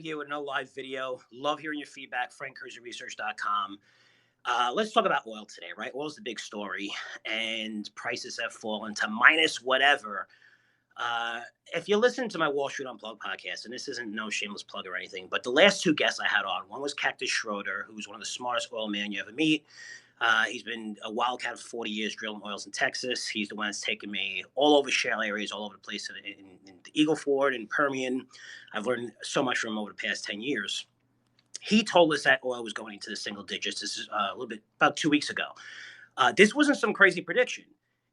Here with no live video. Love hearing your feedback. FrankCurzioResearch.com. Let's talk about oil today, right? Oil's the big story, and prices have fallen to minus whatever. Uh, if you listen to my Wall Street Unplugged podcast, and this isn't no shameless plug or anything, but the last two guests I had on, one was Cactus Schroeder, who's one of the smartest oil men you ever meet. He's been a wildcat for 40 years drilling oils in Texas. He's the one that's taken me all over shale areas, all over the place in the Eagle Ford and Permian. I've learned so much from him over the past 10 years. He told us that oil was going into the single digits. This is a little bit about 2 weeks ago. This wasn't some crazy prediction.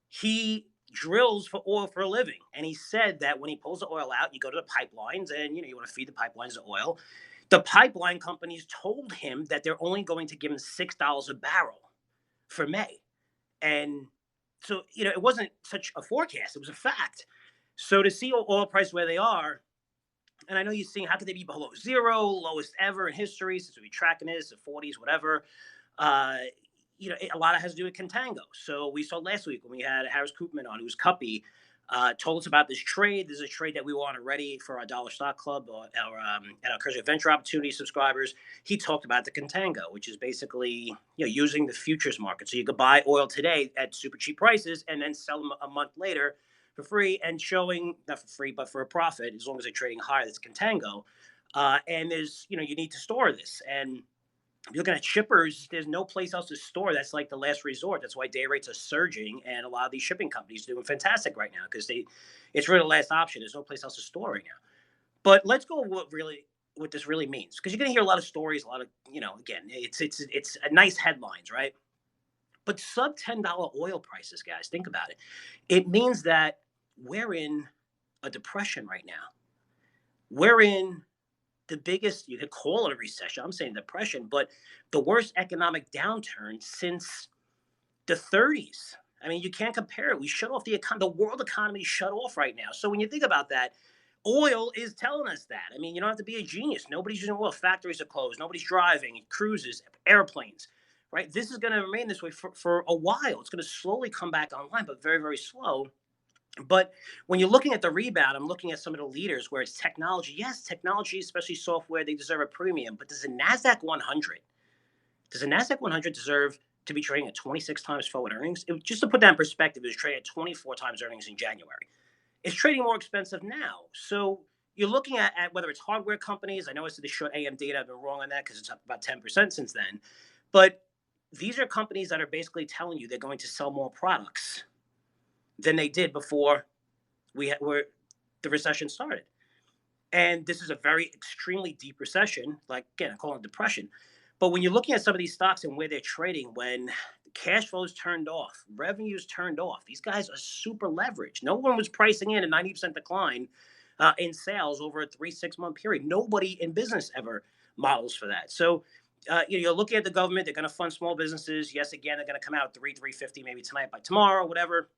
He drills for oil for a living. And he said that when he pulls the oil out, you go to the pipelines and you want to feed the pipelines the oil. The pipeline companies told him that they're only going to give him $6 a barrel for May. And so, it wasn't such a forecast, it was a fact. So to see oil price where they are, and I know you're seeing how could they be below zero, lowest ever in history since we've been tracking this, the 40s, whatever. Uh, a lot of it has to do with contango. So we saw last week when we had Harris Koopman on, who's Cuppy, told us about this trade. This is a trade that we want already for our Dollar Stock Club or our Curzio Venture Opportunity subscribers. He talked about the contango, which is basically using the futures market. So you could buy oil today at super cheap prices and then sell them a month later for free, and showing not for free but for a profit as long as they're trading higher. That's contango, and there's you need to store this. And if you're looking at shippers, there's no place else to store. That's like the last resort. That's why day rates are surging, and a lot of these shipping companies are doing fantastic right now because it's really the last option. There's no place else to store right now. But let's go what this really means, because you're going to hear a lot of stories, a lot of again, it's a nice headlines, right? But sub $10 oil prices, guys, think about it. It means that we're in a depression right now. We're in the biggest, you could call it a recession. I'm saying depression, but the worst economic downturn since the 30s. I mean, you can't compare it. We shut off the world economy shut off right now. So when you think about that, oil is telling us that. I mean, you don't have to be a genius. Nobody's using oil. Factories are closed. Nobody's driving. Cruises, airplanes, right? This is going to remain this way for a while. It's going to slowly come back online, but very, very slow. But when you're looking at the rebound, I'm looking at some of the leaders where it's technology. Yes, technology, especially software, they deserve a premium. But does the Nasdaq 100 deserve to be trading at 26 times forward earnings? Just to put that in perspective, it was trading at 24 times earnings in January. It's trading more expensive now. So you're looking at whether it's hardware companies. I know I said the short AMD, and I've been wrong on that because it's up about 10% since then. But these are companies that are basically telling you they're going to sell more products than they did before the recession started. And this is a very extremely deep recession. Like, again, I call it depression. But when you're looking at some of these stocks and where they're trading, when cash flows turned off, revenues turned off, these guys are super leveraged. No one was pricing in a 90% decline in sales over a 3-6 month period. Nobody in business ever models for that. So you're looking at the government. They're going to fund small businesses. Yes, again, they're going to come out 350 maybe tonight, by tomorrow, whatever.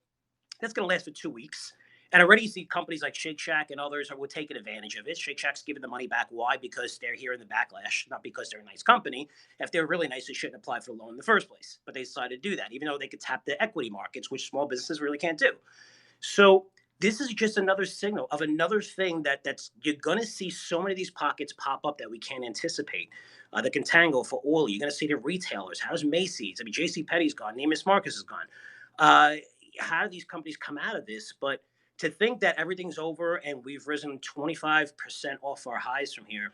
That's going to last for 2 weeks. And already you see companies like Shake Shack and others are taking advantage of it. Shake Shack's giving the money back. Why? Because they're hearing the backlash, not because they're a nice company. If they were really nice, they shouldn't apply for the loan in the first place. But they decided to do that, even though they could tap the equity markets, which small businesses really can't do. So this is just another signal of another thing that's you're going to see so many of these pockets pop up that we can't anticipate. The contango for oil. You're going to see the retailers. How's Macy's? I mean, JCPenney's gone. Neiman Marcus is gone. How do these companies come out of this? But to think that everything's over and we've risen 25% off our highs from here,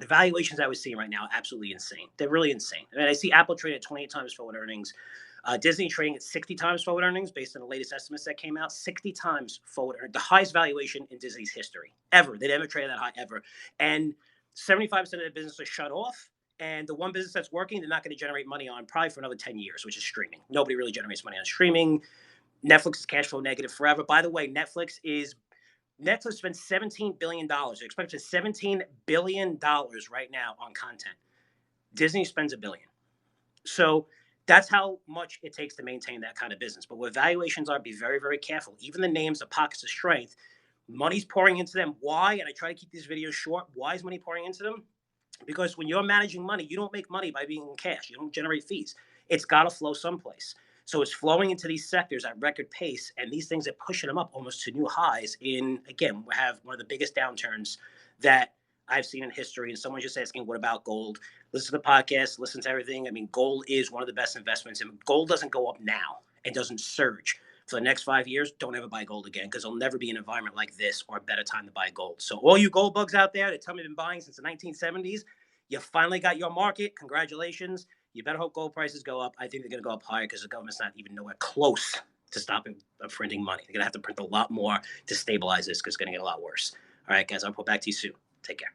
the valuations I was seeing right now are absolutely insane. They're really insane. I mean, I see Apple trading at 28 times forward earnings. Disney trading at 60 times forward earnings based on the latest estimates that came out. 60 times forward earnings, the highest valuation in Disney's history ever. They never traded that high ever. And 75% of the business is shut off. And the one business that's working, they're not going to generate money on probably for another 10 years, which is streaming. Nobody really generates money on streaming. Netflix is cash flow negative forever. By the way, Netflix spends $17 billion. They're expecting $17 billion right now on content. Disney spends $1 billion. So that's how much it takes to maintain that kind of business. But what valuations are, be very, very careful. Even the names, the pockets of strength, money's pouring into them. Why? And I try to keep these videos short. Why is money pouring into them? Because when you're managing money, you don't make money by being in cash. You don't generate fees. It's got to flow someplace. So it's flowing into these sectors at record pace, and these things are pushing them up almost to new highs. Again, we have one of the biggest downturns that I've seen in history. And someone's just asking, what about gold? Listen to the podcast, listen to everything. I mean, gold is one of the best investments. And gold doesn't go up now and doesn't surge. For the next 5 years, don't ever buy gold again because there'll never be an environment like this or a better time to buy gold. So all you gold bugs out there that tell me you've been buying since the 1970s, you finally got your market. Congratulations. You better hope gold prices go up. I think they're going to go up higher because the government's not even nowhere close to stopping printing money. They're going to have to print a lot more to stabilize this because it's going to get a lot worse. All right, guys, I'll put back to you soon. Take care.